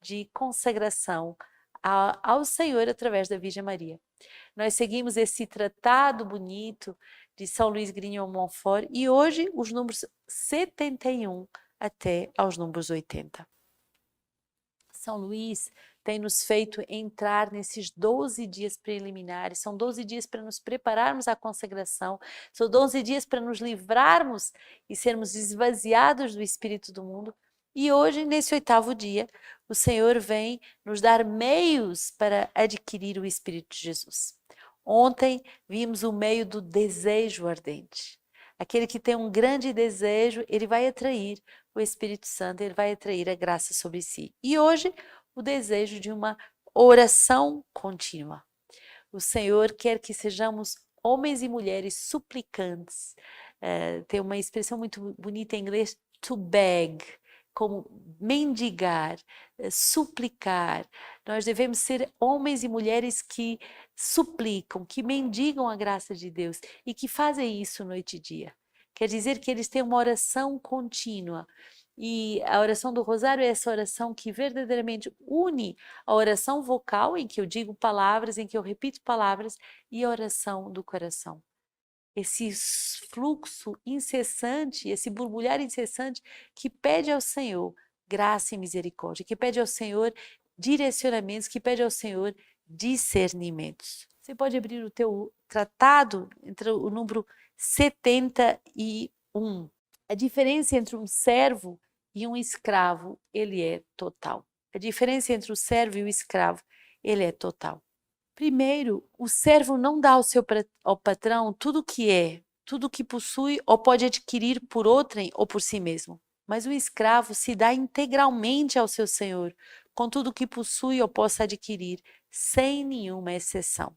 de consagração ao Senhor através da Virgem Maria. Nós seguimos esse tratado bonito de São Luís Grignion Montfort e hoje os números 71 até aos números 80. São Luís tem nos feito entrar nesses 12 dias preliminares, são 12 dias para nos prepararmos à consagração, são 12 dias para nos livrarmos e sermos esvaziados do espírito do mundo. E hoje, nesse 8º dia, o Senhor vem nos dar meios para adquirir o Espírito de Jesus. Ontem vimos o meio do desejo ardente. Aquele que tem um grande desejo, ele vai atrair o Espírito Santo, ele vai atrair a graça sobre si. E hoje, o desejo de uma oração contínua. O Senhor quer que sejamos homens e mulheres suplicantes. Tem uma expressão muito bonita em inglês, to beg, como mendigar, suplicar. Nós devemos ser homens e mulheres que suplicam, que mendigam a graça de Deus e que fazem isso noite e dia. Quer dizer que eles têm uma oração contínua. E a oração do Rosário é essa oração que verdadeiramente une a oração vocal, em que eu digo palavras, em que eu repito palavras, e a oração do coração. Esse fluxo incessante, esse borbulhar incessante que pede ao Senhor graça e misericórdia, que pede ao Senhor direcionamentos, que pede ao Senhor discernimentos. Você pode abrir o teu tratado entre o número 71. A diferença entre um servo e um escravo, ele é total. A diferença entre o servo e o escravo, ele é total. Primeiro, o servo não dá ao patrão tudo o que é, tudo o que possui ou pode adquirir por outrem ou por si mesmo. Mas o escravo se dá integralmente ao seu senhor, com tudo o que possui ou possa adquirir, sem nenhuma exceção.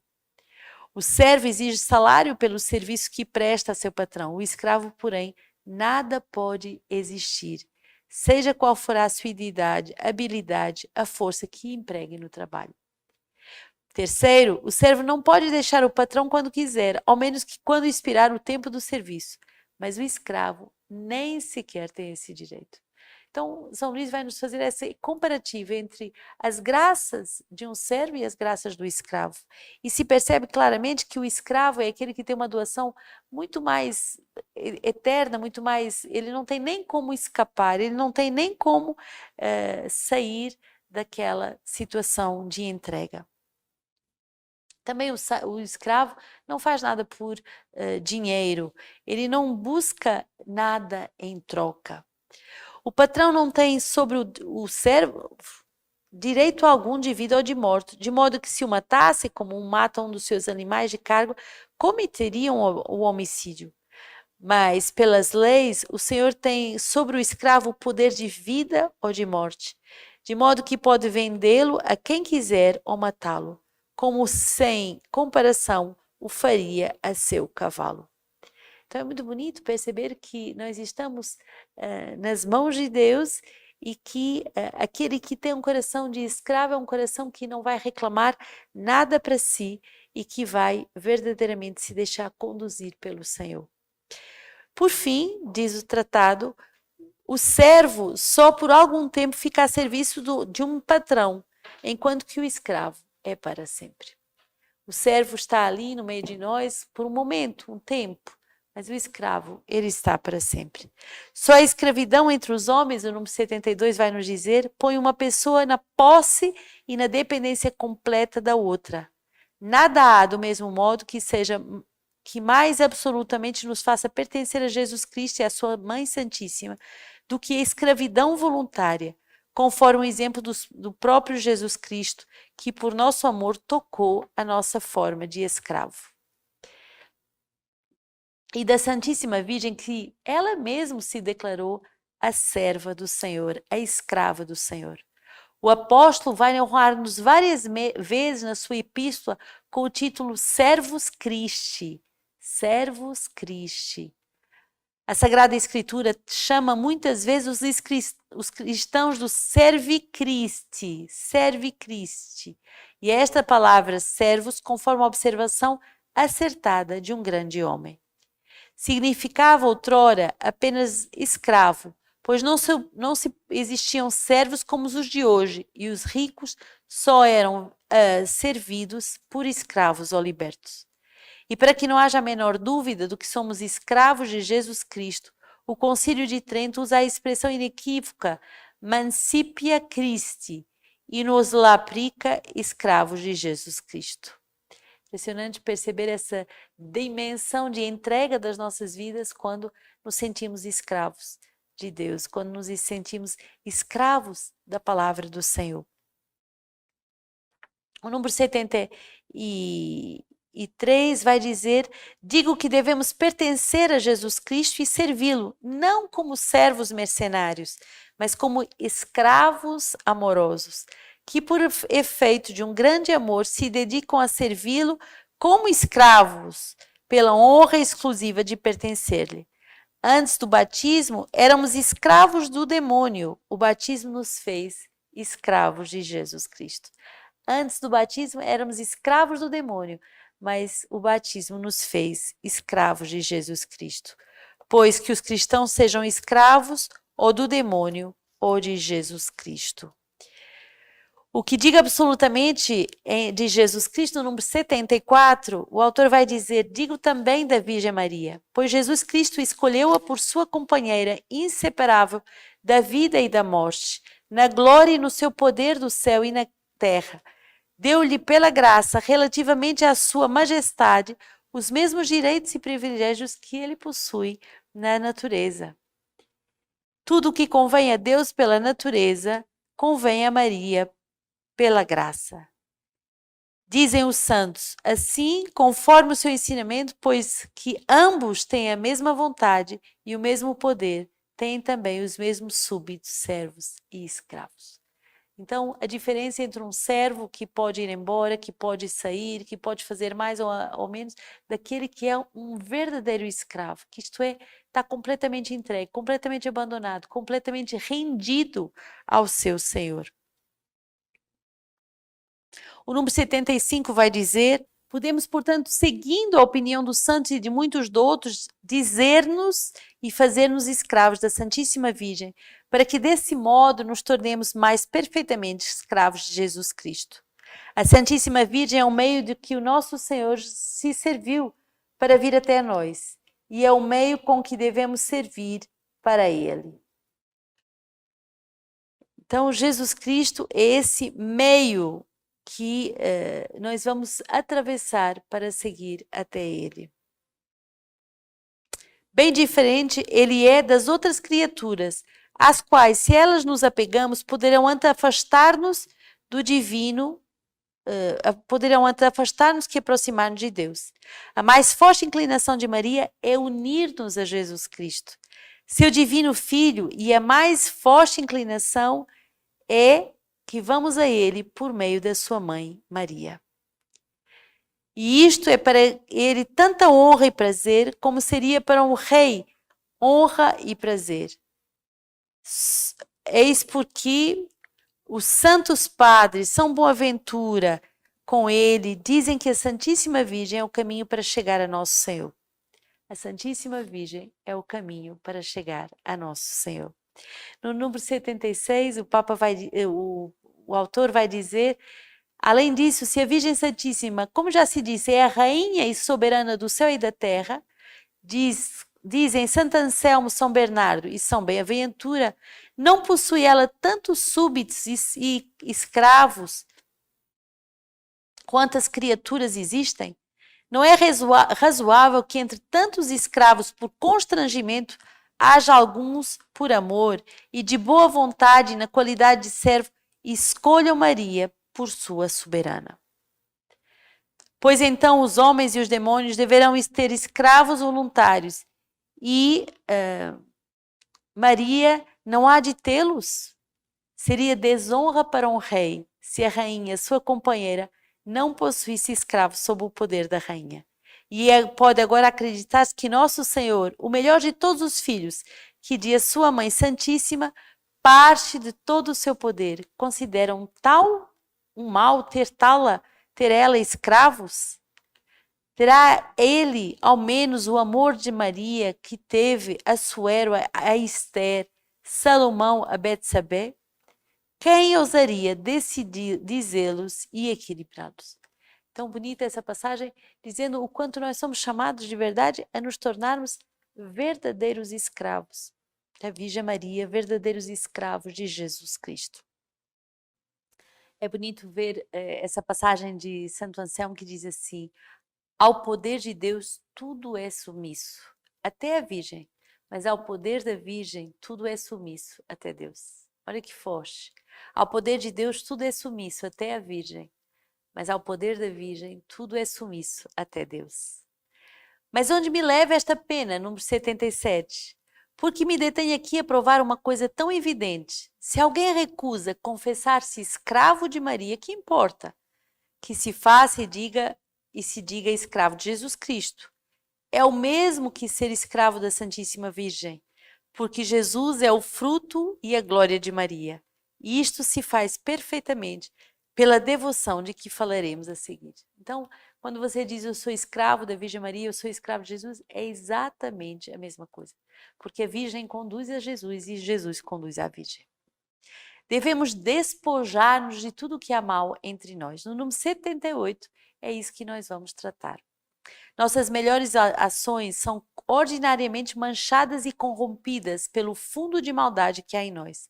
O servo exige salário pelo serviço que presta a seu patrão. O escravo, porém, nada pode existir, seja qual for a sua idade, habilidade, a força que empregue no trabalho. Terceiro, o servo não pode deixar o patrão quando quiser, ao menos que quando expirar o tempo do serviço. Mas o escravo nem sequer tem esse direito. Então, São Luís vai nos fazer essa comparativa entre as graças de um servo e as graças do escravo. E se percebe claramente que o escravo é aquele que tem uma doação muito mais eterna, muito mais... Ele não tem nem como escapar, ele não tem nem como sair daquela situação de entrega. Também o escravo não faz nada por dinheiro, ele não busca nada em troca. O patrão não tem sobre o servo direito algum de vida ou de morte, de modo que se o matasse, como mata um dos seus animais de cargo, cometeriam o homicídio. Mas, pelas leis, o Senhor tem sobre o escravo o poder de vida ou de morte, de modo que pode vendê-lo a quem quiser ou matá-lo, como sem comparação o faria a seu cavalo. Então é muito bonito perceber que nós estamos nas mãos de Deus e que aquele que tem um coração de escravo é um coração que não vai reclamar nada para si e que vai verdadeiramente se deixar conduzir pelo Senhor. Por fim, diz o tratado, o servo só por algum tempo fica a serviço de um patrão, enquanto que o escravo é para sempre. O servo está ali no meio de nós por um momento, um tempo, mas o escravo, ele está para sempre. Só a escravidão entre os homens, o número 72 vai nos dizer, põe uma pessoa na posse e na dependência completa da outra. Nada há do mesmo modo que mais absolutamente nos faça pertencer a Jesus Cristo e a sua Mãe Santíssima, do que a escravidão voluntária, conforme o exemplo do próprio Jesus Cristo, que por nosso amor tocou a nossa forma de escravo. E da Santíssima Virgem, que ela mesma se declarou a serva do Senhor, a escrava do Senhor. O apóstolo vai honrar-nos várias vezes na sua epístola com o título Servus Christi. Servus Christi. A Sagrada Escritura chama muitas vezes os cristãos do Servi Christi, Servi Christi. E esta palavra servos, conforme a observação acertada de um grande homem. Significava outrora apenas escravo, pois não se existiam servos como os de hoje, e os ricos só eram servidos por escravos ou libertos. E para que não haja a menor dúvida do que somos escravos de Jesus Cristo, o Concílio de Trento usa a expressão inequívoca Mancipia Christi e nos laprica escravos de Jesus Cristo. Impressionante perceber essa dimensão de entrega das nossas vidas quando nos sentimos escravos de Deus, quando nos sentimos escravos da palavra do Senhor. O número 73 vai dizer: digo que devemos pertencer a Jesus Cristo e servi-lo, não como servos mercenários, mas como escravos amorosos, que por efeito de um grande amor se dedicam a servi-lo como escravos, pela honra exclusiva de pertencer-lhe. Antes do batismo, éramos escravos do demônio. O batismo nos fez escravos de Jesus Cristo. Antes do batismo, éramos escravos do demônio, mas o batismo nos fez escravos de Jesus Cristo. Pois que os cristãos sejam escravos ou do demônio ou de Jesus Cristo. O que diga absolutamente de Jesus Cristo, no número 74, o autor vai dizer: digo também da Virgem Maria, pois Jesus Cristo escolheu-a por sua companheira inseparável da vida e da morte, na glória e no seu poder do céu e na terra. Deu-lhe pela graça, relativamente à sua majestade, os mesmos direitos e privilégios que ele possui na natureza. Tudo o que convém a Deus pela natureza, convém a Maria pela graça. Dizem os santos, assim, conforme o seu ensinamento, pois que ambos têm a mesma vontade e o mesmo poder, têm também os mesmos súbditos, servos e escravos. Então, a diferença entre um servo que pode ir embora, que pode sair, que pode fazer mais ou menos, daquele que é um verdadeiro escravo, que isto é, está completamente entregue, completamente abandonado, completamente rendido ao seu Senhor. O número 75 vai dizer: podemos, portanto, seguindo a opinião dos santos e de muitos outros, dizer-nos e fazer-nos escravos da Santíssima Virgem, para que desse modo nos tornemos mais perfeitamente escravos de Jesus Cristo. A Santíssima Virgem é o meio de que o nosso Senhor se serviu para vir até nós, e é o meio com que devemos servir para Ele. Então, Jesus Cristo é esse meio que nós vamos atravessar para seguir até Ele. Bem diferente ele é das outras criaturas, às quais, se elas nos apegamos, poderão afastar-nos do divino, poderão afastar-nos que aproximar-nos de Deus. A mais forte inclinação de Maria é unir-nos a Jesus Cristo, seu divino Filho, e a mais forte inclinação é que vamos a Ele por meio da sua mãe, Maria. E isto é para Ele tanta honra e prazer, como seria para um rei honra e prazer. Eis porque os santos padres, São Boaventura, com ele, dizem que a Santíssima Virgem é o caminho para chegar a nosso Senhor. A Santíssima Virgem é o caminho para chegar a nosso Senhor. No número 76, o autor vai dizer: além disso, se a Virgem Santíssima, como já se disse, é a rainha e soberana do céu e da terra, dizem Santo Anselmo, São Bernardo e São Boaventura, não possui ela tantos súbditos e escravos quantas criaturas existem? Não é razoável que entre tantos escravos por constrangimento haja alguns por amor e de boa vontade na qualidade de servo escolham Maria por sua soberana. Pois então os homens e os demônios deverão ter escravos voluntários e Maria não há de tê-los? Seria desonra para um rei se a rainha, sua companheira, não possuísse escravos sob o poder da rainha. E pode agora acreditar que nosso Senhor, o melhor de todos os filhos, que de sua mãe santíssima, parte de todo o seu poder, considera um mal ter ela escravos? Terá ele, ao menos, o amor de Maria que teve a Assuero, a Esther, Salomão a Betsabé? Quem ousaria decidir dizê-los e equilibrá-los? Tão bonita essa passagem, dizendo o quanto nós somos chamados de verdade a nos tornarmos verdadeiros escravos da Virgem Maria, verdadeiros escravos de Jesus Cristo. É bonito ver essa passagem de Santo Anselmo que diz assim: ao poder de Deus tudo é submisso, até a Virgem, mas ao poder da Virgem tudo é submisso, até Deus. Olha que forte. Ao poder de Deus tudo é submisso, até a Virgem, mas ao poder da Virgem tudo é submisso, até Deus. Mas onde me leva esta pena, número 77? Porque me detém aqui a provar uma coisa tão evidente. Se alguém recusa confessar-se escravo de Maria, que importa? Que se faça e se diga escravo de Jesus Cristo. É o mesmo que ser escravo da Santíssima Virgem, porque Jesus é o fruto e a glória de Maria. E isto se faz perfeitamente pela devoção de que falaremos a seguir. Então, quando você diz eu sou escravo da Virgem Maria, eu sou escravo de Jesus, é exatamente a mesma coisa. Porque a Virgem conduz a Jesus e Jesus conduz a Virgem. Devemos despojar-nos de tudo que há mal entre nós. No número 78, é isso que nós vamos tratar. Nossas melhores ações são ordinariamente manchadas e corrompidas pelo fundo de maldade que há em nós.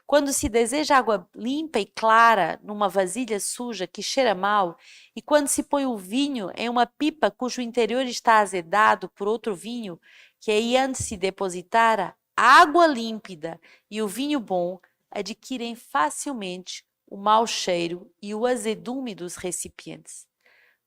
Quando se deseja água limpa e clara numa vasilha suja que cheira mal, e quando se põe o vinho em uma pipa cujo interior está azedado por outro vinho, que aí antes se depositara, a água límpida e o vinho bom adquirem facilmente o mau cheiro e o azedume dos recipientes.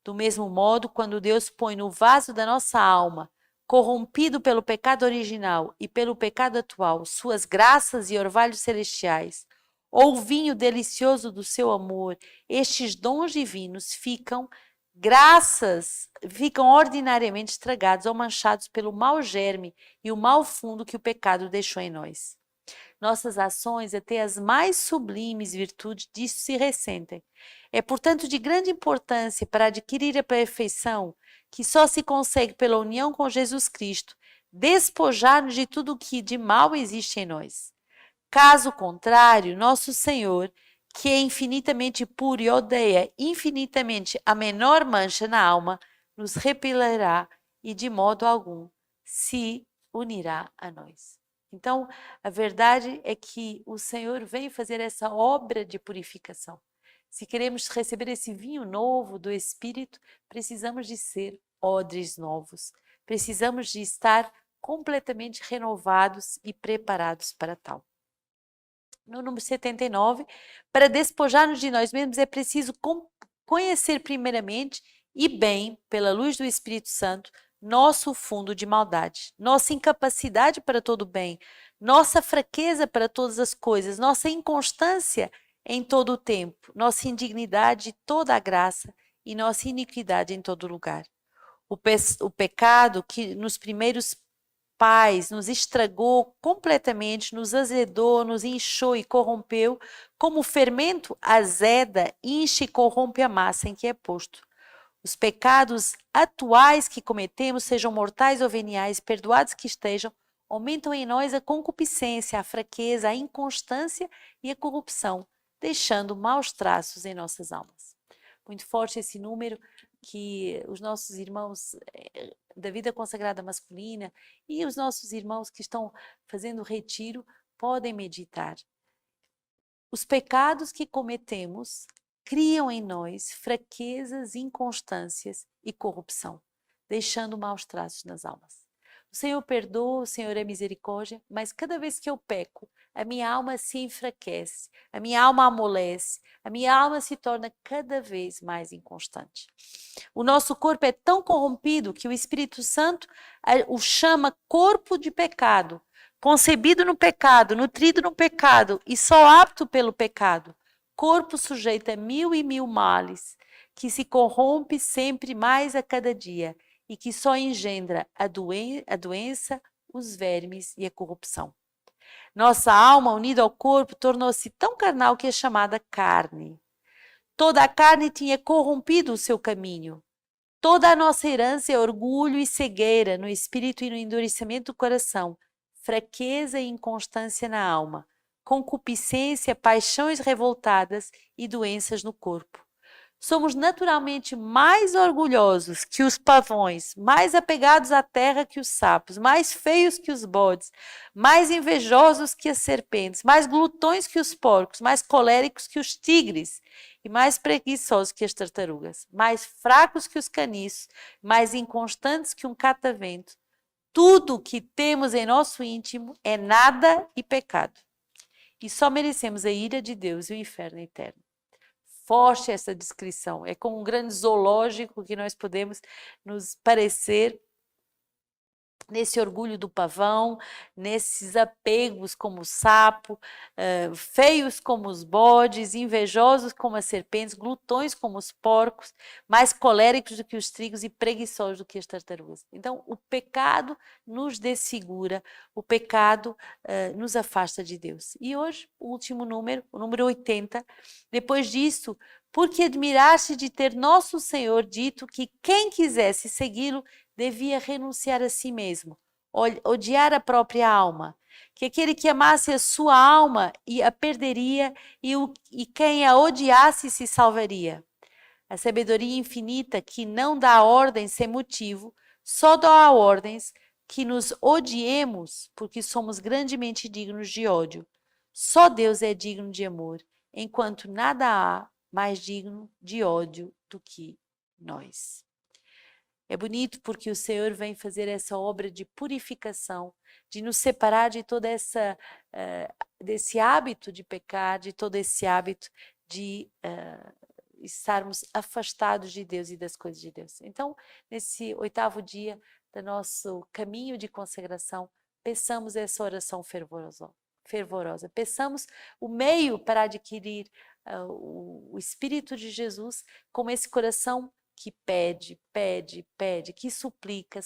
Do mesmo modo, quando Deus põe no vaso da nossa alma, corrompido pelo pecado original e pelo pecado atual, suas graças e orvalhos celestiais, ou o vinho delicioso do seu amor, estes dons divinos ficam ordinariamente estragados ou manchados pelo mau germe e o mau fundo que o pecado deixou em nós. Nossas ações, até as mais sublimes virtudes, disso se ressentem. É, portanto, de grande importância para adquirir a perfeição, que só se consegue pela união com Jesus Cristo, despojar-nos de tudo o que de mal existe em nós. Caso contrário, nosso Senhor, que é infinitamente puro e odeia infinitamente a menor mancha na alma, nos repelerá e de modo algum se unirá a nós. Então, a verdade é que o Senhor veio fazer essa obra de purificação. Se queremos receber esse vinho novo do Espírito, precisamos de ser odres novos. Precisamos de estar completamente renovados e preparados para tal. No número 79, para despojar-nos de nós mesmos é preciso conhecer primeiramente e bem, pela luz do Espírito Santo, nosso fundo de maldade, nossa incapacidade para todo bem, nossa fraqueza para todas as coisas, nossa inconstância em todo o tempo, nossa indignidade toda a graça e nossa iniquidade em todo lugar. O pecado que nos primeiros pais nos estragou completamente, nos azedou, nos inchou e corrompeu, como o fermento azeda, enche e corrompe a massa em que é posto. Os pecados atuais que cometemos, sejam mortais ou veniais, perdoados que estejam, aumentam em nós a concupiscência, a fraqueza, a inconstância e a corrupção, deixando maus traços em nossas almas. Muito forte esse número que os nossos irmãos da vida consagrada masculina e os nossos irmãos que estão fazendo retiro podem meditar. Os pecados que cometemos criam em nós fraquezas, inconstâncias e corrupção, deixando maus traços nas almas. O Senhor perdoa, o Senhor é misericórdia, mas cada vez que eu peco, a minha alma se enfraquece, a minha alma amolece, a minha alma se torna cada vez mais inconstante. O nosso corpo é tão corrompido que o Espírito Santo o chama corpo de pecado, concebido no pecado, nutrido no pecado e só apto pelo pecado. Corpo sujeito a 1000 males, que se corrompe sempre mais a cada dia e que só engendra a doença, os vermes e a corrupção. Nossa alma, unida ao corpo, tornou-se tão carnal que é chamada carne. Toda a carne tinha corrompido o seu caminho. Toda a nossa herança é orgulho e cegueira no espírito e no endurecimento do coração, fraqueza e inconstância na alma, concupiscência, paixões revoltadas e doenças no corpo. Somos naturalmente mais orgulhosos que os pavões, mais apegados à terra que os sapos, mais feios que os bodes, mais invejosos que as serpentes, mais glutões que os porcos, mais coléricos que os tigres e mais preguiçosos que as tartarugas, mais fracos que os caniços, mais inconstantes que um catavento. Tudo que temos em nosso íntimo é nada e pecado. E só merecemos a ira de Deus e o inferno eterno. Forte essa descrição, é como um grande zoológico que nós podemos nos parecer nesse orgulho do pavão, nesses apegos como o sapo, feios como os bodes, invejosos como as serpentes, glutões como os porcos, mais coléricos do que os trigos e preguiçosos do que as tartarugas. Então, o pecado nos desfigura, o pecado nos afasta de Deus. E hoje, o último número, o número 80, depois disso, porque admiraste de ter nosso Senhor dito que quem quisesse segui-lo devia renunciar a si mesmo, odiar a própria alma, que aquele que amasse a sua alma a perderia e quem a odiasse se salvaria. A sabedoria infinita que não dá ordem sem motivo, só dá ordens que nos odiemos porque somos grandemente dignos de ódio. Só Deus é digno de amor, enquanto nada há mais digno de ódio do que nós. É bonito porque o Senhor vem fazer essa obra de purificação, de nos separar de toda desse hábito de pecar, de todo esse hábito de estarmos afastados de Deus e das coisas de Deus. Então, nesse 8º dia do nosso caminho de consagração, peçamos essa oração fervorosa. Peçamos o meio para adquirir o Espírito de Jesus como esse coração que pede, que suplica.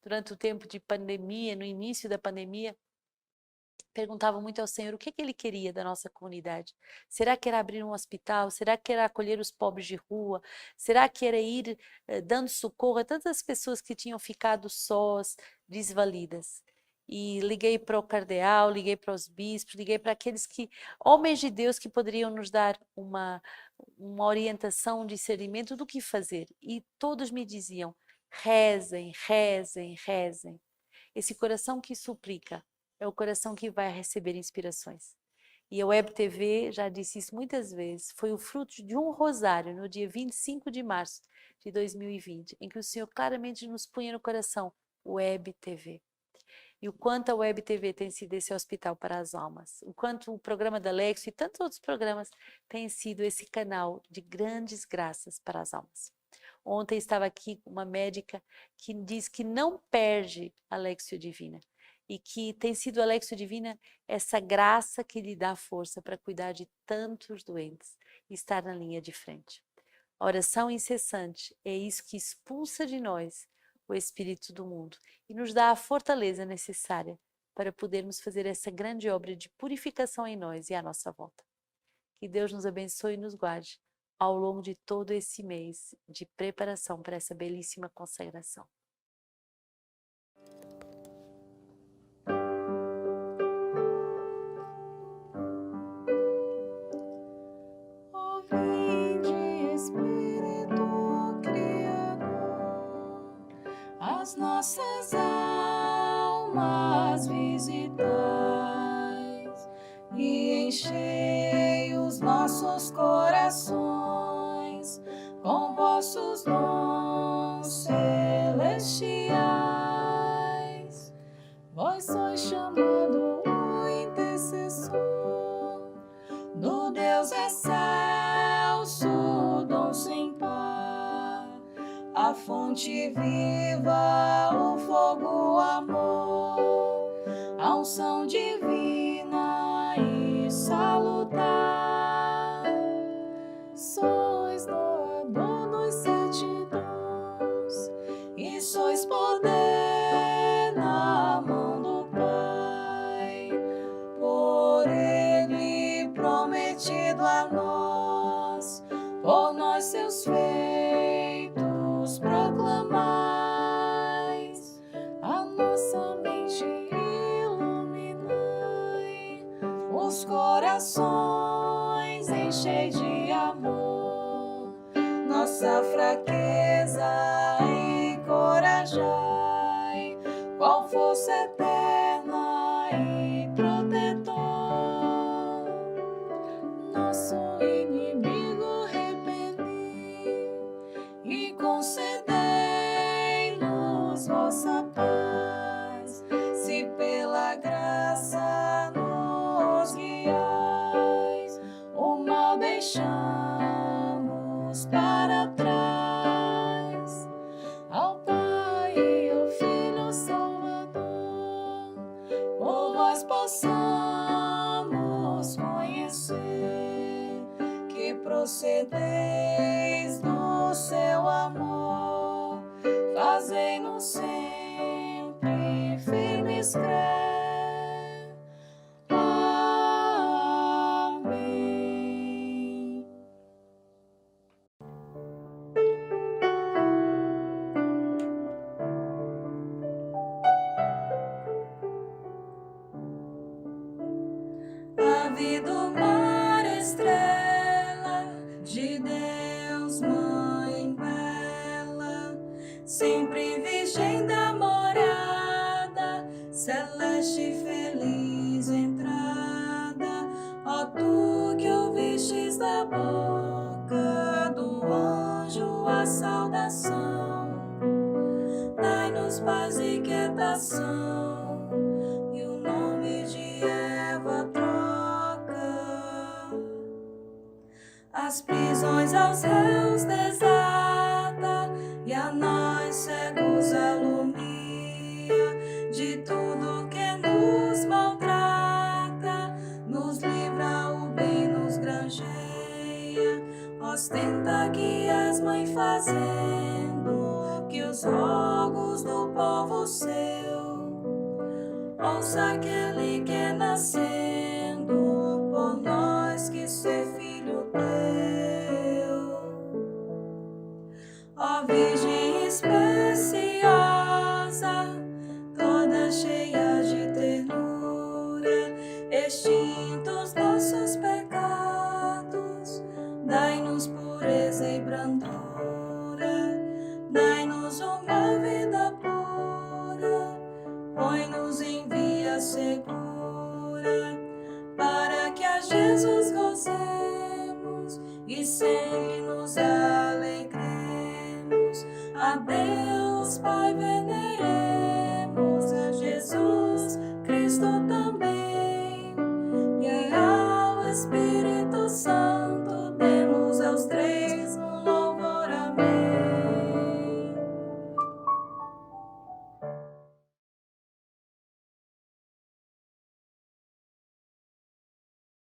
Durante o tempo de pandemia, no início da pandemia, perguntava muito ao Senhor o que Ele queria da nossa comunidade. Será que era abrir um hospital? Será que era acolher os pobres de rua? Será que era ir dando socorro a tantas pessoas que tinham ficado sós, desvalidas? E liguei para o cardeal, liguei para os bispos, liguei para aqueles homens de Deus que poderiam nos dar uma orientação, um discernimento do que fazer. E todos me diziam, rezem. Esse coração que suplica é o coração que vai receber inspirações. E a Web TV, já disse isso muitas vezes, foi o fruto de um rosário no dia 25 de março de 2020, em que o Senhor claramente nos punha no coração Web TV. E o quanto a Web TV tem sido esse hospital para as almas, o quanto o programa da Alexio e tantos outros programas têm sido esse canal de grandes graças para as almas. Ontem estava aqui uma médica que diz que não perde a Alexio Divina e que tem sido a Alexio Divina essa graça que lhe dá força para cuidar de tantos doentes e estar na linha de frente. A oração incessante é isso que expulsa de nós o espírito do mundo e nos dá a fortaleza necessária para podermos fazer essa grande obra de purificação em nós e à nossa volta. Que Deus nos abençoe e nos guarde ao longo de todo esse mês de preparação para essa belíssima consagração. As nossas almas visitais e enchei os nossos corações com vossos dons celestiais. Vós sois chamado o intercessor do Deus excelso, dom sem par, a fonte viva, o fogo, o amor, a unção divina e salutar. Sois doador dos 7 dons e sois poder na mão do Pai, por Ele prometido a nós, por nós seus feitos proclamais. A nossa mente os corações enchei de amor, nossa fraqueza encorajai, qual força eterna e protetor. Nosso inimigo repeli e concedei-nos vossa paz, se pela graça nos guiais, o mal deixamos para trás. Ao Pai e ao Filho Salvador, por vós possamos conhecer que procedeis do seu amor, fazei-nos sempre firmes crer. Amém. Ave do mar, estrela de Deus, mãe bela, sempre virgem da morada, celeste feliz entrada, ó tu que ouvistes da boca do anjo a saudação, dai-nos paz e quietação, e o nome de Eva troca, as prisões aos réus desata, e a nós cegos alumia, de tudo que nos maltrata, nos livra o bem, nos granjeia, ostenta que és mãe fazendo, que os rogos do povo seu, ouça aquele que nascendo, por nós que ser filho teu. Ó Virgem especiosa, toda cheia de ternura, extintos nossos pecados, dai-nos pureza e brandura, dai-nos uma vida pura, põe-nos em via segura, para que a Jesus gozemos e sempre nos alegremos, a Deus Pai veneremos.